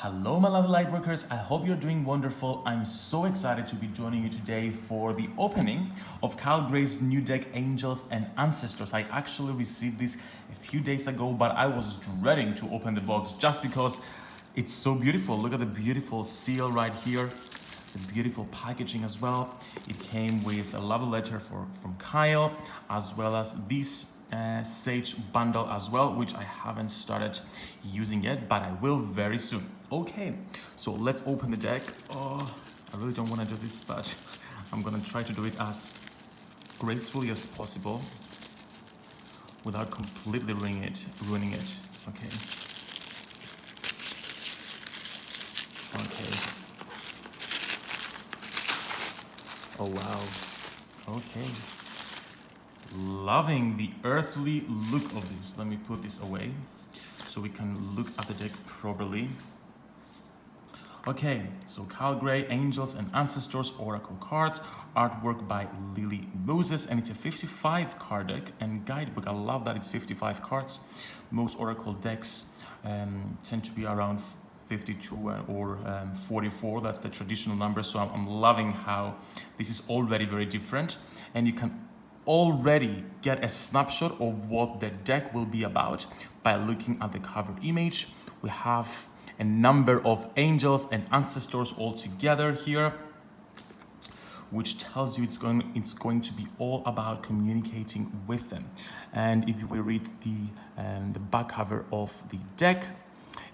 Hello my lovely lightworkers, I hope you're doing wonderful. I'm so excited to be joining you today for the opening of Kyle Gray's new deck, Angels and Ancestors. I actually received this a few days ago, but I was dreading to open the box just because it's so beautiful. Look at the beautiful seal right here, the beautiful packaging as well. It came with a love letter from Kyle, as well as this Sage bundle as well, which I haven't started using yet, but I will very soon. Okay, so let's open the deck. Oh, I really don't want to do this, but I'm gonna try to do it as gracefully as possible without completely ruining it. Okay. Okay. Oh wow. Okay. Loving the earthly look of this. Let me put this away so we can look at the deck properly. Okay, so Kyle Gray, Angels and Ancestors Oracle cards, artwork by Lily Moses, and it's a 55 card deck and guidebook. I love that it's 55 cards. Most Oracle decks tend to be around 52 or 44. That's the traditional number. So I'm loving how this is already very different, and you can already get a snapshot of what the deck will be about by looking at the cover image. We have a number of angels and ancestors all together here, which tells you it's going to be all about communicating with them. And if we read the back cover of the deck,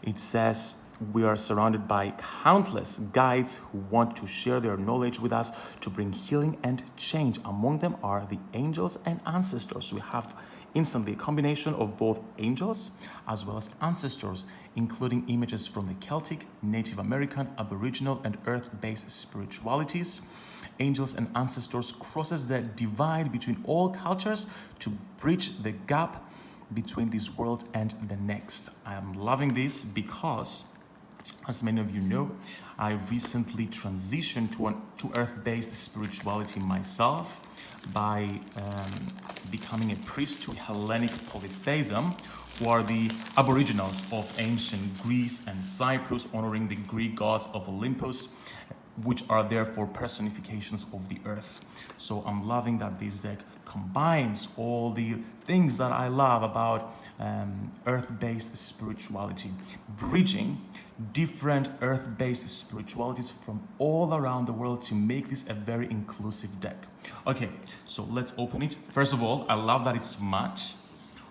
it says, "We are surrounded by countless guides who want to share their knowledge with us to bring healing and change. Among them are the angels and ancestors." We have instantly a combination of both angels as well as ancestors, including images from the Celtic, Native American, Aboriginal and Earth-based spiritualities. Angels and ancestors crosses the divide between all cultures to bridge the gap between this world and the next. I am loving this because, as many of you know, I recently transitioned to earth-based spirituality myself by becoming a priest to Hellenic polytheism, who are the Aboriginals of ancient Greece and Cyprus, honoring the Greek gods of Olympus, which are therefore personifications of the earth. So I'm loving that this deck combines all the things that I love about earth-based spirituality, bridging different earth-based spiritualities from all around the world to make this a very inclusive deck. Okay, so let's open it. First of all, I love that it's matte.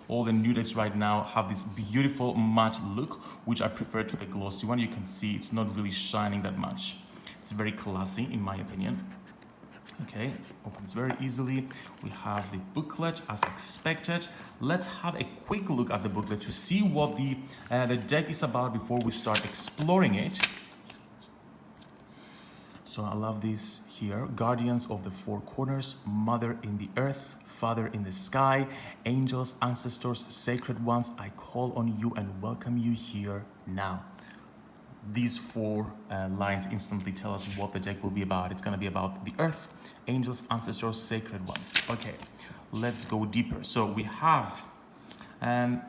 All the new decks right now have this beautiful matte look, which I prefer to the glossy one. You can see it's not really shining that much. It's very classy in my opinion. Okay, opens very easily. We have the booklet as expected. Let's have a quick look at the booklet to see what the deck is about before we start exploring it. So I love this here. Guardians of the four corners, mother in the earth, father in the sky, angels, ancestors, sacred ones, I call on you and welcome you here now. These four lines instantly tell us what the deck will be about. It's going to be about the earth, angels, ancestors, sacred ones. Okay, let's go deeper. So we have a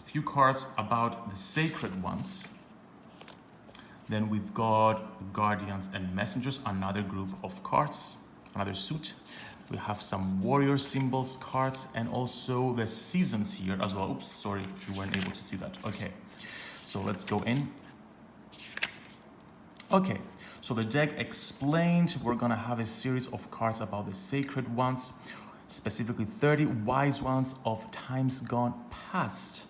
few cards about the sacred ones. Then we've got guardians and messengers, another group of cards, another suit. We have some warrior symbols cards and also the seasons here as well. Oops, sorry, you weren't able to see that. Okay, so let's go in. Okay, so the deck explained we're gonna have a series of cards about the sacred ones, specifically 30 wise ones of times gone past.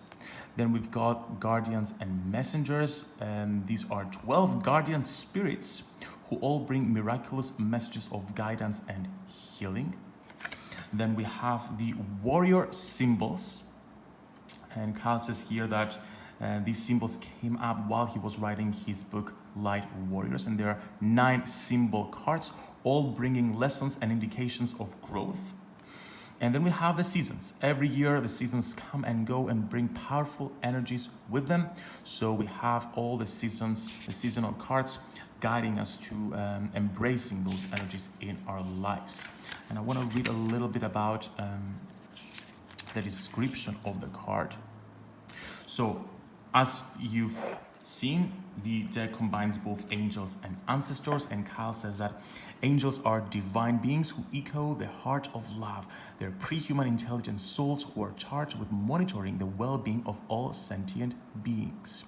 Then we've got guardians and messengers, and these are 12 guardian spirits who all bring miraculous messages of guidance and healing. Then we have the warrior symbols, and Kyle says here that these symbols came up while he was writing his book Light Warriors, and there are 9 symbol cards, all bringing lessons and indications of growth. And then we have the seasons. Every year the seasons come and go and bring powerful energies with them. So we have all the seasons, the seasonal cards, guiding us to embracing those energies in our lives. And I want to read a little bit about the description of the card. So as you've seen, the deck combines both angels and ancestors, and Kyle says that angels are divine beings who echo the heart of love. They're pre-human intelligent souls who are charged with monitoring the well-being of all sentient beings.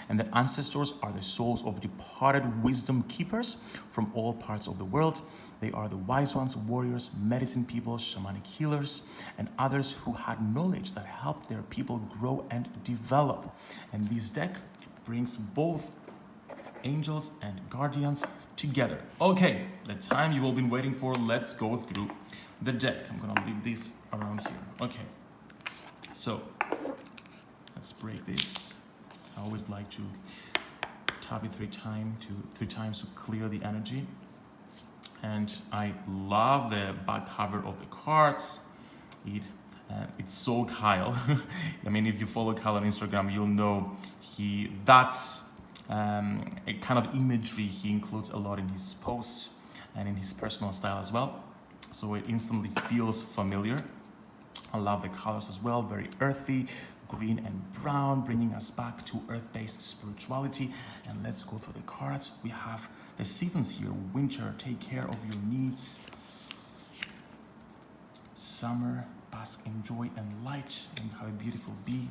And the ancestors are the souls of departed wisdom keepers from all parts of the world. They are the wise ones, warriors, medicine people, shamanic healers, and others who had knowledge that helped their people grow and develop. And this deck brings both angels and guardians together. Okay, the time you've all been waiting for. Let's go through the deck. I'm gonna leave this around here. Okay, so let's break this. I always like to tap it three times to clear the energy. And I love the back cover of the cards. It's so Kyle. I mean, if you follow Kyle on Instagram, you'll know that's a kind of imagery he includes a lot in his posts and in his personal style as well. So it instantly feels familiar. I love the colors as well, very earthy, green and brown, bringing us back to earth-based spirituality. And let's go through the cards. We have the seasons here. Winter, take care of your needs. Summer, bask in joy and light, and how beautiful be.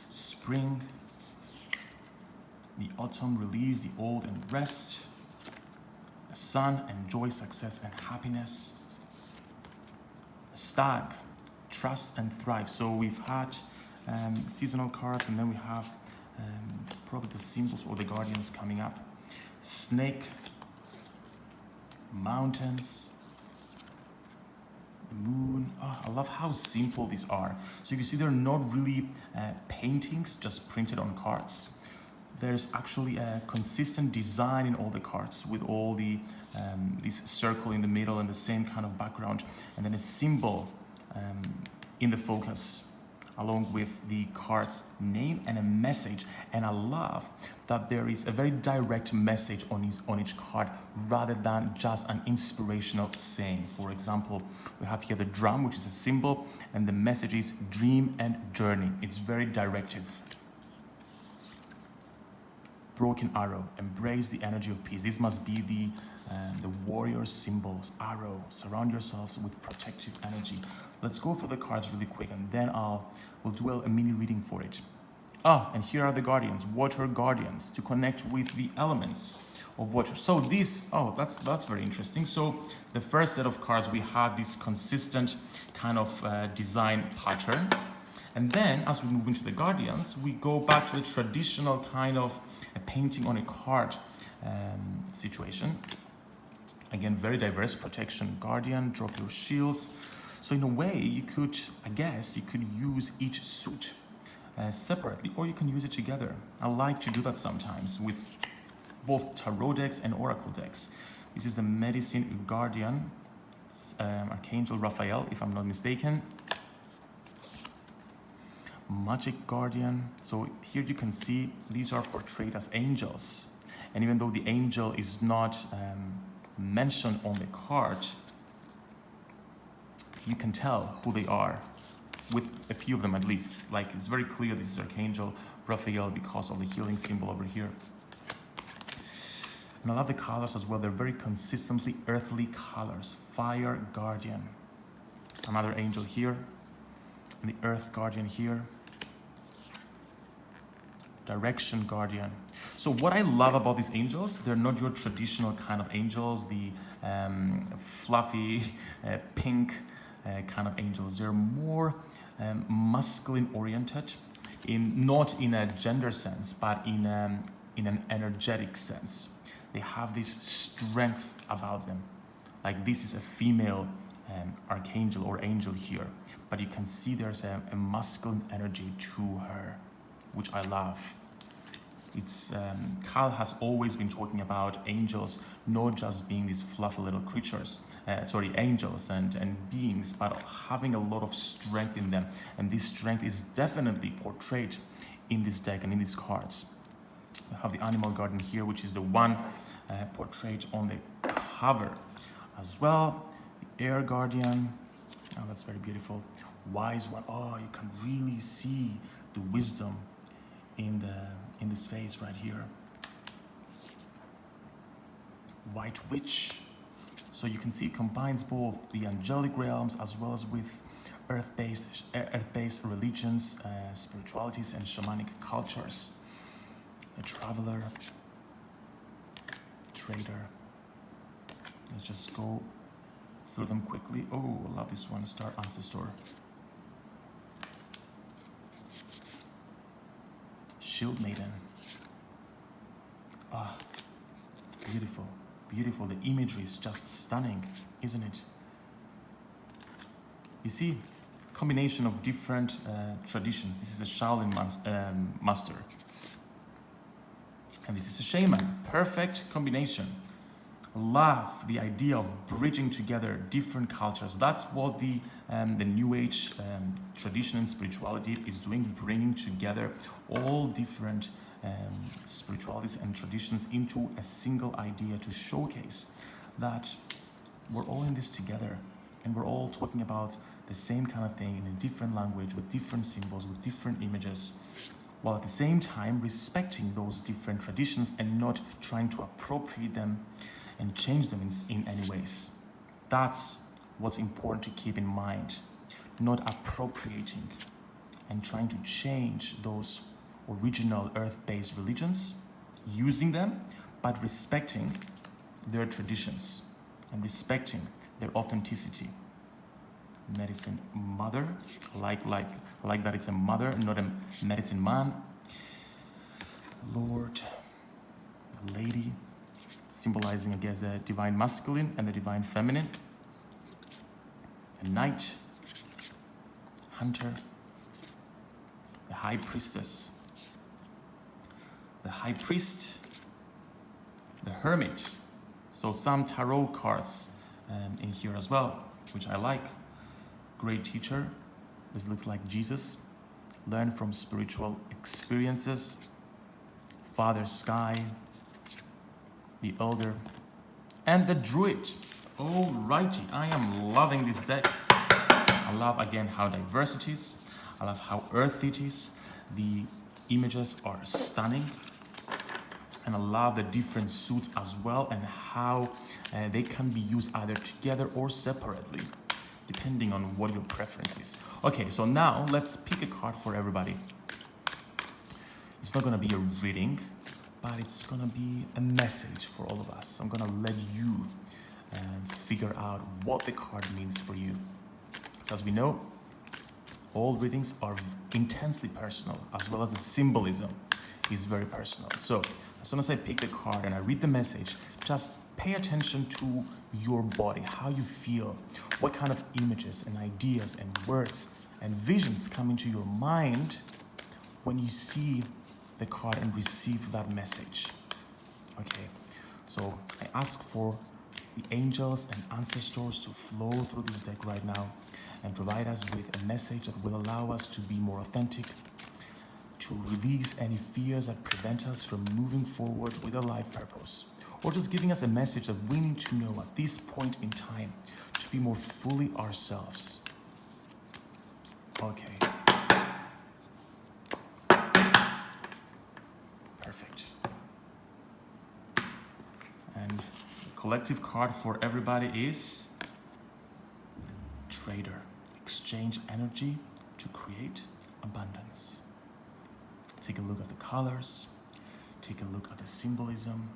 Spring, the autumn, release the old and rest. The sun, enjoy success and happiness. Stag, trust and thrive. So we've had seasonal cards, and then we have probably the symbols or the guardians coming up. Snake, mountains, the moon. Oh, I love how simple these are. So you can see they're not really paintings just printed on cards. There's actually a consistent design in all the cards with all the this circle in the middle and the same kind of background, and then a symbol in the focus, along with the card's name and a message. And I love that there is a very direct message on each card rather than just an inspirational saying. For example, we have here the drum, which is a symbol, and the message is dream and journey. It's very directive. Broken arrow, embrace the energy of peace. This must be the warrior symbols. Arrow, surround yourselves with protective energy. Let's go through the cards really quick, and then we'll do a mini reading for it. And here are the guardians, water guardians, to connect with the elements of water. So that's very interesting. So the first set of cards, we had this consistent kind of design pattern. And then as we move into the guardians, we go back to the traditional kind of a painting on a card situation. Again, very diverse. Protection, guardian, drop your shields. So in a way, you could use each suit separately, or you can use it together. I like to do that sometimes with both tarot decks and oracle decks. This is the Medicine Guardian, Archangel Raphael, if I'm not mistaken. Magic Guardian. So here you can see these are portrayed as angels, and even though the angel is not mentioned on the card, you can tell who they are with a few of them at least. Like, it's very clear this is Archangel Raphael because of the healing symbol over here. And I love the colors as well. They're very consistently earthly colors. Fire Guardian, another angel here, and the Earth Guardian here. Direction Guardian. So what I love about these angels, they're not your traditional kind of angels, the fluffy pink kind of angels. They're more masculine oriented, not in a gender sense, but in an energetic sense. They have this strength about them. Like, this is a female archangel or angel here, but you can see there's a masculine energy to her, which I love. It's Kyle has always been talking about angels not just being these fluffy little creatures, angels and beings, but having a lot of strength in them. And this strength is definitely portrayed in this deck and in these cards. We have the Animal Guardian here, which is the one portrayed on the cover as well. The Air Guardian, oh, that's very beautiful. Wise One, oh, you can really see the wisdom in in this phase right here. White Witch. So you can see it combines both the angelic realms as well as with earth-based religions, spiritualities, and shamanic cultures. A traveler, trader. Let's just go through them quickly. Oh, I love this one. Star Ancestor. Shield Maiden. Ah, beautiful, beautiful. The imagery is just stunning, isn't it? You see, combination of different traditions. This is a Shaolin master. And this is a shaman. Perfect combination. Love the idea of bridging together different cultures. That's what the New Age tradition and spirituality is doing, bringing together all different spiritualities and traditions into a single idea to showcase that we're all in this together and we're all talking about the same kind of thing in a different language with different symbols, with different images, while at the same time respecting those different traditions and not trying to appropriate them and change them in any ways. That's what's important to keep in mind. Not appropriating and trying to change those original earth-based religions, using them, but respecting their traditions and respecting their authenticity. Medicine mother, like that it's a mother, not a medicine man. Lord, lady, symbolizing, I guess, the divine masculine and the divine feminine. The knight, hunter, the high priestess, the high priest, the hermit. So some tarot cards in here as well, which I like. Great teacher. This looks like Jesus. Learn from spiritual experiences. Father Sky, the elder, and the druid. Alrighty, I am loving this deck. I love again how diverse it is. I love how earthy it is. The images are stunning. And I love the different suits as well and how they can be used either together or separately, depending on what your preference is. Okay, so now let's pick a card for everybody. It's not gonna be a reading, but it's gonna be a message for all of us. I'm gonna let you figure out what the card means for you. So as we know, all readings are intensely personal, as well as the symbolism is very personal. So as soon as I pick the card and I read the message, just pay attention to your body, how you feel, what kind of images and ideas and words and visions come into your mind when you see the card and receive that message. Okay, so I ask for the angels and ancestors to flow through this deck right now and provide us with a message that will allow us to be more authentic, to release any fears that prevent us from moving forward with a life purpose, or just giving us a message that we need to know at this point in time to be more fully ourselves. Okay. Perfect. And the collective card for everybody is Trader. Exchange energy to create abundance. Take a look at the colors. Take a look at the symbolism.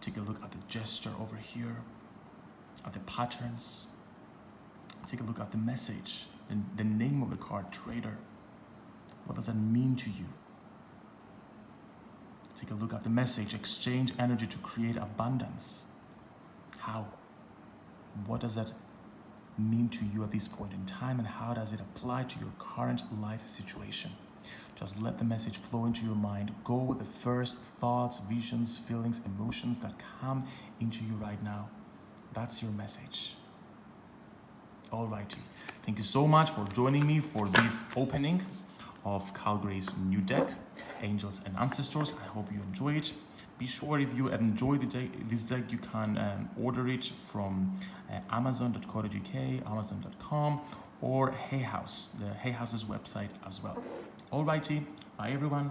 Take a look at the gesture over here, at the patterns. Take a look at the message, the name of the card, Trader. What does that mean to you? Take a look at the message, exchange energy to create abundance. How? What does that mean to you at this point in time, and how does it apply to your current life situation? Just let the message flow into your mind. Go with the first thoughts, visions, feelings, emotions that come into you right now. That's your message. Alrighty. Thank you so much for joining me for this opening of Calgary's new deck, Angels and Ancestors. I hope you enjoy it. Be sure if you enjoy this deck, you can order it from amazon.co.uk, amazon.com, or Hay House, the Hay House's website as well. Alrighty, bye everyone.